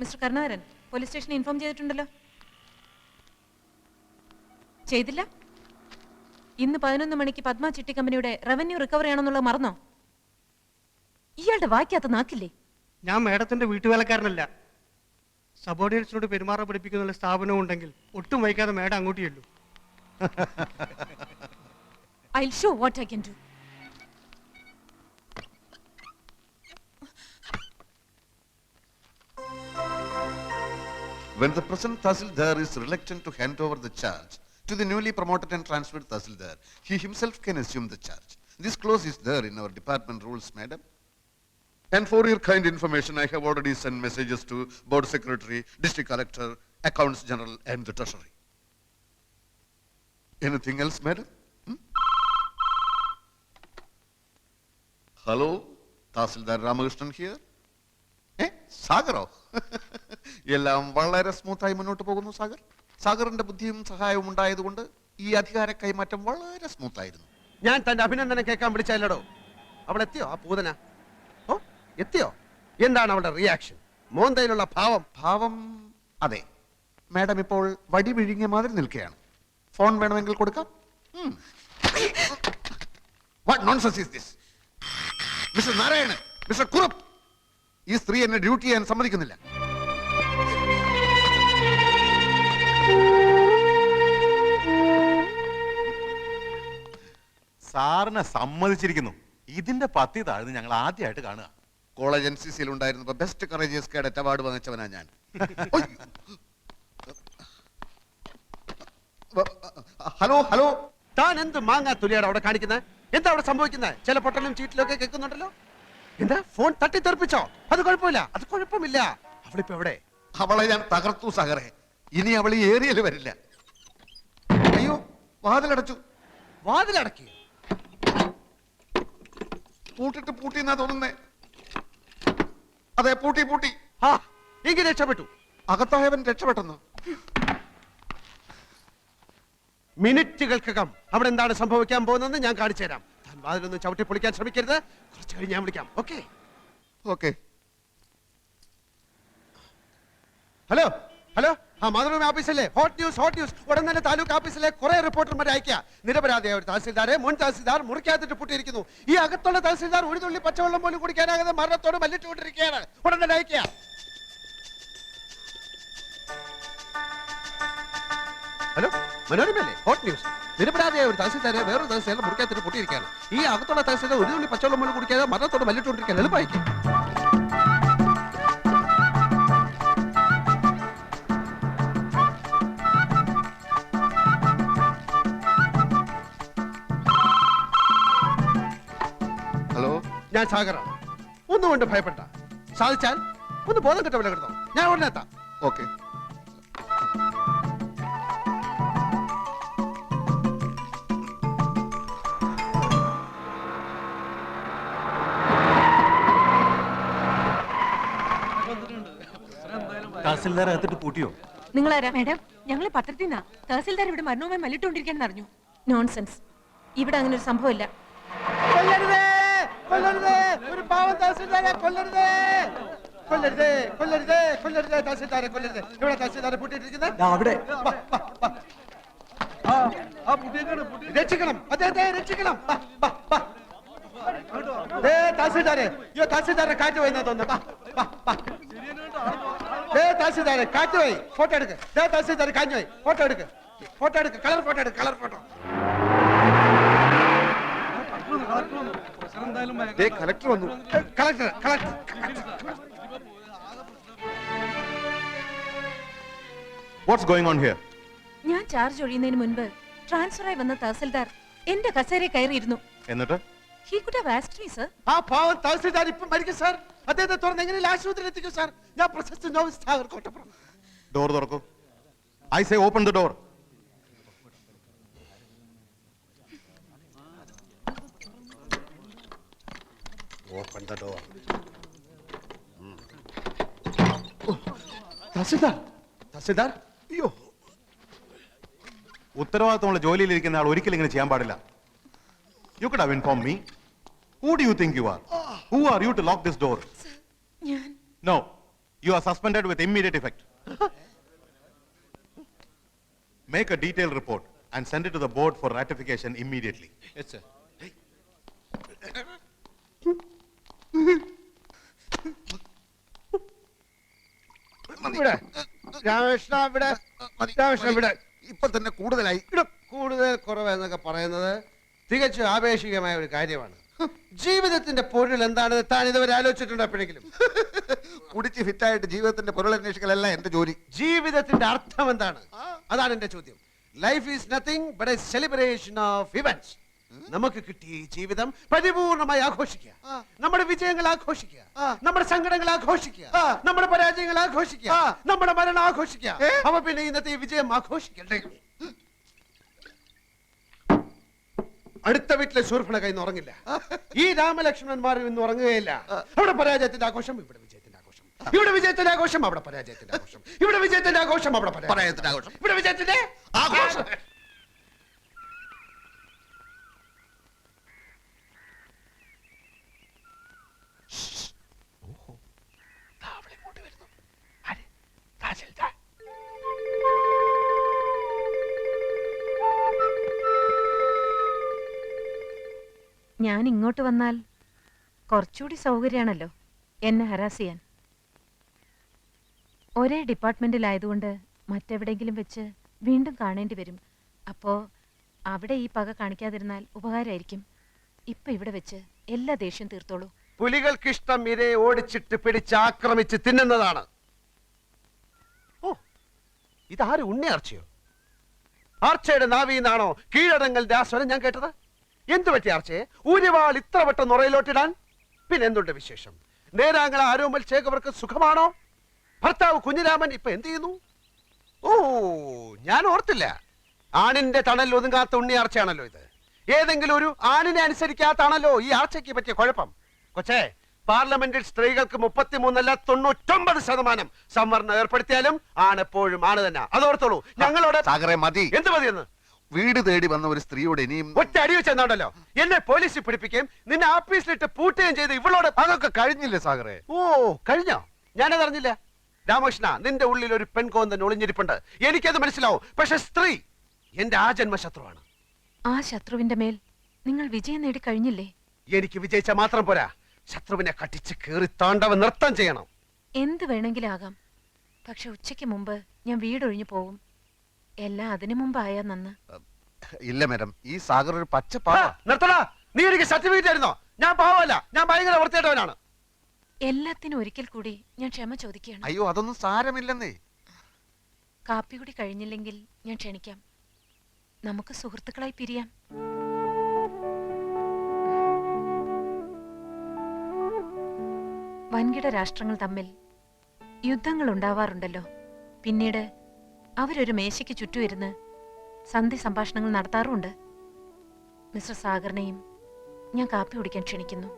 Mister Karunakaran police സ്റ്റേഷനിൽ inform ചെയ്തിട്ടുണ്ടല്ലോ. ചെയ്തില്ല? ഇന്ന് 11 മണിക്ക് പത്മ ചിട്ടി കമ്പനിയുടെ റവന്യൂ റിക്കവറി ആണെന്നുള്ളത് മറന്നോ? ഇയാളുടെ വായിക്കാത്ത നാക്കില്ലേ? ഞാൻ മേഡത്തിന്റെ വീട്ടുവേലക്കാരനല്ല. സബോർഡിനേറ്റ്സിനോട് പെരുമാറാൻ പഠിപ്പിക്കുന്ന സ്ഥാപനം ഉണ്ടെങ്കിൽ ഒട്ടും വൈകാതെ മേഡം അങ്ങോട്ട് ചെല്ലൂ. I'll show what I can do. When the present Tahsildar is reluctant to hand over the charge to the newly promoted and transferred Tahsildar, he himself can assume the charge. This clause is there in our department rules, madam. And for your kind information, I have already sent messages to Board Secretary, District Collector, Accounts General and the Treasury. Anything else, madam? Hello, Tahsildar Ramakrishnan here. സാഗറോ? എല്ലാം വളരെ സ്മൂത്തായി മുന്നോട്ട് പോകുന്നു സാഗർ. സാഗറിന്റെ ബുദ്ധിയും സഹായവും ഉണ്ടായതുകൊണ്ട് ഈ അധികാര കൈമാറ്റം വളരെ സ്മൂത്തായിരുന്നു. ഞാൻ തന്റെ അഭിനന്ദനം കേൾക്കാൻ വിളിച്ചല്ലോ. അവൾ എത്തിയോ? ആ പൂതന ഓ എത്തിയോ? എന്താണ് അവളുടെ റിയാക്ഷൻ? മോന്തയിലുള്ള ഭാവം? അതെ, മാഡം ഇപ്പോൾ വടി വിഴുങ്ങിയ മാതിരി നിൽക്കുകയാണ്. ഫോൺ വേണമെങ്കിൽ കൊടുക്കാം. What nonsense is this? Mister Narayanan, mister Kurup, ഈ സ്ത്രീ എന്നെ ഡ്യൂട്ടി ചെയ്യാൻ സമ്മതിക്കുന്നില്ല. സാറിനെ സമ്മതിച്ചിരിക്കുന്നു. ഇതിന്റെ പത്തി താഴ്ന്ന് ഞങ്ങൾ ആദ്യമായിട്ട് കാണുക. കോളേജ് NCCയിൽ ഉണ്ടായിരുന്നപ്പോ ബെസ്റ്റ് കറേജിയസ് കേഡറ്റ് അവാർഡ് വാങ്ങിച്ചവനാ ഞാൻ. ഹലോ ഹലോ, താൻ എന്ത് മാങ്ങാ തുലിയാണ് അവിടെ കാണിക്കുന്നത്? എന്താ അവിടെ സംഭവിക്കുന്നത്? ചില പൊട്ടലും ചീറ്റിലും ഒക്കെ കേൾക്കുന്നുണ്ടല്ലോ. എന്താ ഫോൺ തട്ടിത്തെറിപ്പിച്ചോ? അത് കുഴപ്പമില്ല, അത് കുഴപ്പമില്ല. അവളിപ്പോ എവിടെ? അവളെ ഞാൻ തകർത്തു സാഗറെ. ഇനി അവൾ ഈ ഏരിയയിൽ വരില്ല. അയ്യോ, വാതിലടച്ചു. വാതിലടക്കി? പൂട്ടിന്നാ തോന്നുന്നേ. അതെ, പൂട്ടി. ആ എങ്കിൽ രക്ഷപ്പെട്ടു. അകത്തായവൻ രക്ഷപ്പെട്ടെന്നോ? മിനിറ്റുകൾക്കകം അവിടെ എന്താണ് സംഭവിക്കാൻ പോകുന്നതെന്ന് ഞാൻ കാണിച്ചു തരാം. താൻ വാതിലൊന്ന് ചവിട്ടി പൊളിക്കാൻ ശ്രമിക്കരുത്. കുറച്ച് കഴിഞ്ഞ് ഞാൻ വിളിക്കാം. ഓക്കെ? ഹലോ, ആ മാതൃഭൂമി ഓഫീസല്ലേ? Hot news. ഉടൻ തന്നെ താലൂക്ക് ഓഫീസിലെ കുറെ റിപ്പോർട്ടർമാരെ അയക്കുക. നിരപരാധിയായ ഒരു തഹസിൽദാരെ മുൻ തഹസിൽദാർ മുറിക്കകത്തിട്ട് പൂട്ടിയിരിക്കുന്നു. ഈ അകത്തുള്ള തഹസിൽദാർ ഒരു തുള്ളി പച്ചവെള്ളം പോലും കുടിക്കാനാകാതെ മരണത്തോട് മല്ലിട്ടുകൊണ്ടിരിക്കുകയാണ്. ഉടൻ തന്നെ അയക്കുക. ഹലോ, മനോരമയല്ലേ? Hot news. നിരപരാധിയായ ഒരു തഹസിൽദാരെ വേറൊരു തഹസിൽദാരെ മുറിക്കകത്തിട്ട് പൂട്ടിയിരിക്കുകയാണ്. ഈ അകത്തുള്ള തഹസിൽദാർ ഒരു തുള്ളി പച്ചവെള്ളം പോലും കുടിക്കാതെ മരണത്തോട് മല്ലിട്ടുകൊണ്ടിരിക്കുകയാണ്. എളുപ്പമായിരിക്കും. ഞാൻ സാഗറാണ്. ഒന്നുകൊണ്ട് ഭയപ്പെട്ട. സാധിച്ചാൽ ഒന്ന് ബോധം കെട്ട വില കിടന്നോ. ഞാൻ ഉടനെ എത്താം. ഓക്കെ. തഹസിൽദാർ അകത്തിട്ട് പൂട്ടിയോ? നിങ്ങളാരാ? മാഡം, ഞങ്ങൾ പത്രത്തിൽ നിന്നാ. തഹസിൽദാർ ഇവിടെ മരണവുമായി മല്ലിട്ടുകൊണ്ടിരിക്കാന്ന് അറിഞ്ഞു. നോൺസെൻസ്. ഇവിടെ അങ്ങനെ ഒരു സംഭവമില്ല. ഒരു പാവം തഹസിൽദാരെ കൊല്ലരുതേ. തഹസിൽദാരെ കൊല്ലരുത്. ഇവിടെ തഹസിൽദാരെ പൂട്ടിയിട്ടിരിക്കുന്നത്. രക്ഷിക്കണം, അദ്ദേഹത്തെ രക്ഷിക്കണം. തഹസിൽദാരെ കാറ്റ് പോയെന്നാ തോന്നുന്നു. തഹസിൽദാരെ കാറ്റ് പോയി. ഫോട്ടോ എടുക്ക്. തഹസിൽദാരെ കാഞ്ഞു പോയി. ഫോട്ടോ എടുക്ക്. Colour photo. കളക്ടർ വന്നു. Collector. What's going on here? ഞാൻ ചാർജ് ഒഴിയുന്നതിന് മുൻപ് ട്രാൻസ്ഫറായി വന്ന തഹസിൽദാർ എന്റെ കസേരയിൽ കയറിയിരുന്നു. എന്നിട്ട് He could have asked me, sir. ആ പാവം തഹസിൽദാർ ഇപ്പം മരിക്കും സാർ. അദ്ദേഹത്തെ തുറന്ന് എങ്ങനെ ആശുപത്രിയിൽ എത്തിക്കും സാർ? ഞാൻ പ്രശസ്ത നോവൽ സാഗർ കോട്ടപ്പുറം. ഡോർ തുറക്കൂ. I say open the door. Open the door. Tahsildar അയ്യോ, ഉത്തരവാദിത്തമുള്ള ജോലിയിലിരിക്കുന്ന ആൾ ഒരിക്കലും ഇങ്ങനെ ചെയ്യാൻ പാടില്ല. You could have informed me. Who do you think you are? Who are you to lock this door? ഞാൻ No. You are suspended with immediate effect. Make a detailed report and send it to the board for ratification immediately. Yes, sir. ഇവിടെ രാമകൃഷ്ണ ഇവിടെ രാമകൃഷ്ണ ഇവിടെ ഇപ്പൊ തന്നെ കൂടുതലായി. ഇവിടെ കൂടുതൽ കുറവ് എന്നൊക്കെ പറയുന്നത് തികച്ചും ആപേക്ഷികമായ ഒരു കാര്യമാണ്. ജീവിതത്തിന്റെ പൊരുൾ എന്താണെന്ന് താൻ ഇതുവരെ ആലോചിച്ചിട്ടുണ്ടോ എപ്പോഴെങ്കിലും? കുടിച്ച് ഫിറ്റായിട്ട് ജീവിതത്തിന്റെ പൊരുളന്വേഷിക്കലല്ല എന്റെ ജോലി. ജീവിതത്തിന്റെ അർത്ഥം എന്താണ്? അതാണ് എന്റെ ചോദ്യം. Life is nothing but A celebration of events. നമുക്ക് കിട്ടിയ ഈ ജീവിതം പരിപൂർണമായി ആഘോഷിക്കുക, നമ്മുടെ വിജയങ്ങൾ ആഘോഷിക്കുക, നമ്മുടെ സങ്കടങ്ങൾ ആഘോഷിക്കുക, നമ്മുടെ പരാജയങ്ങൾ ആഘോഷിക്കുക, നമ്മുടെ മരണം ആഘോഷിക്കുക. അപ്പൊ പിന്നെ ഇന്നത്തെ ഈ വിജയം ആഘോഷിക്കണ്ടേ? അടുത്ത വീട്ടിലെ ശൂർഭണ കൈന്ന് ഉറങ്ങില്ല. ഈ രാമലക്ഷ്മണന്മാരും ഇന്ന് ഉറങ്ങുകയില്ല. അവിടെ പരാജയത്തിന്റെ ആഘോഷം, ഇവിടെ വിജയത്തിന്റെ ആഘോഷം. ഇവിടെ വിജയത്തിന്റെ ആഘോഷം, അവിടെ പരാജയത്തിന്റെ ആഘോഷം. ഇവിടെ വിജയത്തിന്റെ ആഘോഷം, അവിടെ പരാജയത്തിന്റെ ആഘോഷം. ഇവിടെ വിജയത്തിന്റെ ആഘോഷം. ഞാൻ ഇങ്ങോട്ട് വന്നാൽ കുറച്ചുകൂടി സൗകര്യമാണല്ലോ എന്നെ ഹരാസ് ചെയ്യാൻ. ഒരേ ഡിപ്പാർട്ട്മെന്റിലായതുകൊണ്ട് മറ്റെവിടെയെങ്കിലും വെച്ച് വീണ്ടും കാണേണ്ടി വരും. അപ്പോ അവിടെ ഈ പക കാണിക്കാതിരുന്നാൽ ഉപകാരമായിരിക്കും. ഇപ്പൊ ഇവിടെ വെച്ച് എല്ലാ ദേഷ്യം തീർത്തോളൂ. പുലികൾക്കിഷ്ടം ഇരയെ ഓടിച്ചിട്ട് പിടിച്ച് ആക്രമിച്ച് തിന്നുന്നതാണ്. ഓ, ഇതാര് ഉണ്ണി ആർച്ചയോ? ആർച്ചയുടെ നാവിന്നാണോ കീഴടങ്ങലിന്റെ ആ സ്വരം ഞാൻ കേട്ടത്? എന്തു പറ്റി ആർച്ചയെ ഊരിവാൾ ഇത്ര വട്ടം നുറയിലോട്ടിടാൻ? പിന്നെ എന്തുണ്ട് വിശേഷം? നേരാങ്ങള ആരോമൽ ചേകവർക്ക് സുഖമാണോ? ഭർത്താവ് കുഞ്ഞിരാമൻ ഇപ്പൊ എന്ത് ചെയ്യുന്നു? ഓ, ഞാൻ ഓർത്തില്ല. ആണിന്റെ തണൽ ഒതുങ്ങാത്ത ഉണ്ണി ആർച്ചയാണല്ലോ ഇത്. ഏതെങ്കിലും ഒരു ആണിനെ അനുസരിക്കാത്താണല്ലോ ഈ ആർച്ചയ്ക്ക് പറ്റിയ കുഴപ്പം. കൊച്ചേ, പാർലമെന്റിൽ സ്ത്രീകൾക്ക് 33 അല്ല 99% സംവരണം ഏർപ്പെടുത്തിയാലും ആണെപ്പോഴും ആണ് തന്നെ. അതോർത്തോളൂ. ഞങ്ങളോട് സാഗറെ മതി. എന്ത് മതിയെന്ന്? വീട് തേടി വന്ന ഒരു സ്ത്രീയോട് ഇനിയും ഒറ്റ അടി വെച്ചെന്നുണ്ടല്ലോ എന്നെ പോലീസിൽ പിടിപ്പിക്കുകയും നിന്നെ ആഫീസിലിട്ട് പൂട്ടുകയും ചെയ്ത് ഇവളോട്. അതൊക്കെ കഴിഞ്ഞില്ലേ സാഗറെ? ഓ, കഴിഞ്ഞോ? ഞാനതറിഞ്ഞില്ല. രാമകൃഷ്ണ, നിന്റെ ഉള്ളിൽ ഒരു പെൺകോന്തൻ ഒളിഞ്ഞിരിപ്പുണ്ട്. എനിക്കത് മനസ്സിലാവും. പക്ഷെ സ്ത്രീ എന്റെ ആ ജന്മശത്രുവാണ്. ആ ശത്രുവിന്റെ മേൽ നിങ്ങൾ വിജയം നേടി കഴിഞ്ഞില്ലേ? എനിക്ക് വിജയിച്ച മാത്രം പോരാ, ശത്രുവിനെ കട്ടിച്ച് കീറി താണ്ടവ നൃത്തം ചെയ്യണം. എന്ത് വേണമെങ്കിലും ആകാം. പക്ഷെ ഉച്ചയ്ക്ക് മുമ്പ് ഞാൻ വീടൊഴിഞ്ഞു പോകും. എല്ലാം അതിനു മുമ്പായാ നന്ന്. ഇല്ല മാഡം, ഈ സാഗർ ഒരു പച്ച നിർത്തടാ. നീ എനിക്ക് സർട്ടിഫിക്കറ്റ് ആയിരുന്നോ? ഞാൻ പാവമല്ല, ഞാൻ ഭയങ്കര വൃത്തിയായിട്ടവനാണ്. എല്ലാത്തിനും ഒരിക്കൽ കൂടി ഞാൻ ക്ഷമ ചോദിക്കുകയാണ്. അയ്യോ, അതൊന്നും സാരമില്ലെന്നേ. കാപ്പി കൂടി കഴിഞ്ഞില്ലെങ്കിൽ ഞാൻ ക്ഷണിക്കാം. നമുക്ക് സുഹൃത്തുക്കളായി പിരിയാം. വൻകിട രാഷ്ട്രങ്ങൾ തമ്മിൽ യുദ്ധങ്ങൾ ഉണ്ടാവാറുണ്ടല്ലോ. പിന്നീട് അവരൊരു മേശയ്ക്ക് ചുറ്റും ഇരുന്ന് സന്ധി സംഭാഷണങ്ങൾ നടത്താറുമുണ്ട്. മിസ്റ്റർ സാഗറിനെയും ഞാൻ കാപ്പി കുടിക്കാൻ ക്ഷണിക്കുന്നു.